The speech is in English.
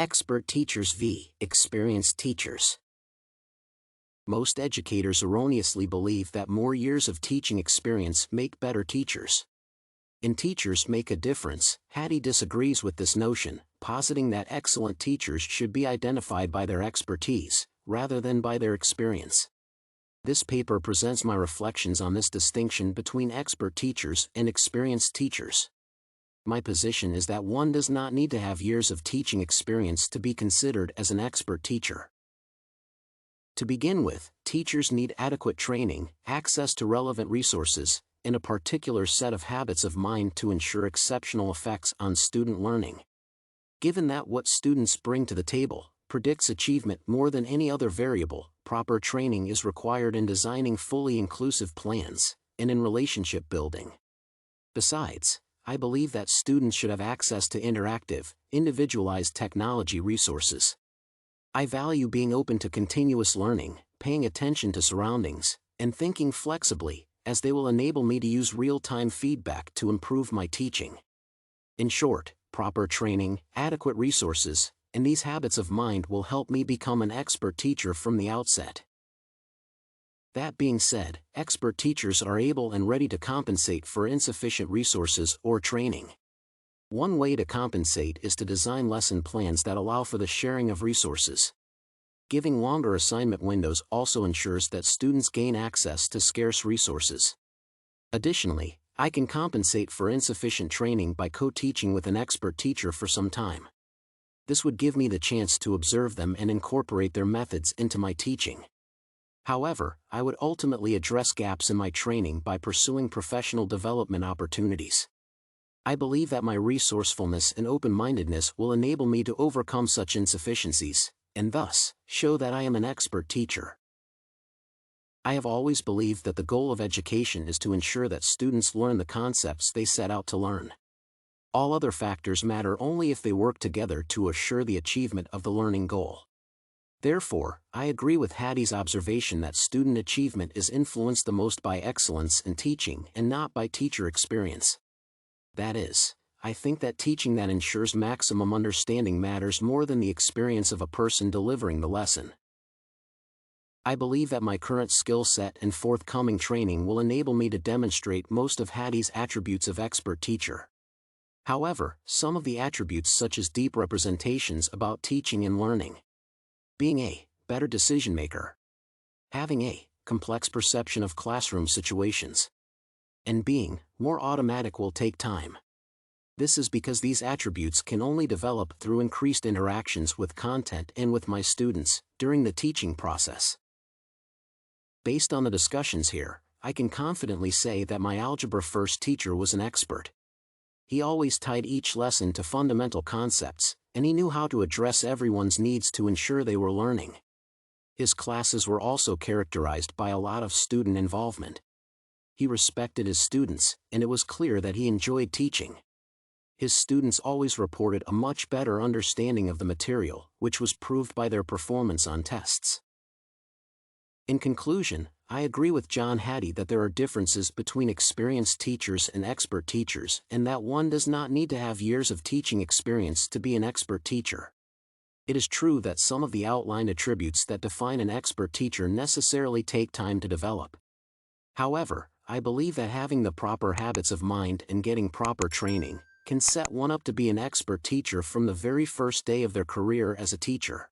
Expert teachers v. experienced teachers. Most educators erroneously believe that more years of teaching experience make better teachers. In Teachers Make a Difference, Hattie disagrees with this notion, positing that excellent teachers should be identified by their expertise, rather than by their experience. This paper presents my reflections on this distinction between expert teachers and experienced teachers. My position is that one does not need to have years of teaching experience to be considered as an expert teacher. To begin with, teachers need adequate training, access to relevant resources, and a particular set of habits of mind to ensure exceptional effects on student learning. Given that what students bring to the table predicts achievement more than any other variable, proper training is required in designing fully inclusive plans and in relationship building. Besides, I believe that students should have access to interactive, individualized technology resources. I value being open to continuous learning, paying attention to surroundings, and thinking flexibly, as they will enable me to use real-time feedback to improve my teaching. In short, proper training, adequate resources, and these habits of mind will help me become an expert teacher from the outset. That being said, expert teachers are able and ready to compensate for insufficient resources or training. One way to compensate is to design lesson plans that allow for the sharing of resources. Giving longer assignment windows also ensures that students gain access to scarce resources. Additionally, I can compensate for insufficient training by co-teaching with an expert teacher for some time. This would give me the chance to observe them and incorporate their methods into my teaching. However, I would ultimately address gaps in my training by pursuing professional development opportunities. I believe that my resourcefulness and open-mindedness will enable me to overcome such insufficiencies, and thus, show that I am an expert teacher. I have always believed that the goal of education is to ensure that students learn the concepts they set out to learn. All other factors matter only if they work together to assure the achievement of the learning goal. Therefore, I agree with Hattie's observation that student achievement is influenced the most by excellence in teaching and not by teacher experience. That is, I think that teaching that ensures maximum understanding matters more than the experience of a person delivering the lesson. I believe that my current skill set and forthcoming training will enable me to demonstrate most of Hattie's attributes of expert teacher. However, some of the attributes such as deep representations about teaching and learning, being a better decision maker, having a complex perception of classroom situations, and being more automatic will take time. This is because these attributes can only develop through increased interactions with content and with my students during the teaching process. Based on the discussions here, I can confidently say that my Algebra First teacher was an expert. He always tied each lesson to fundamental concepts, and he knew how to address everyone's needs to ensure they were learning. His classes were also characterized by a lot of student involvement. He respected his students, and it was clear that he enjoyed teaching. His students always reported a much better understanding of the material, which was proved by their performance on tests. In conclusion, I agree with John Hattie that there are differences between experienced teachers and expert teachers, and that one does not need to have years of teaching experience to be an expert teacher. It is true that some of the outlined attributes that define an expert teacher necessarily take time to develop. However, I believe that having the proper habits of mind and getting proper training can set one up to be an expert teacher from the very first day of their career as a teacher.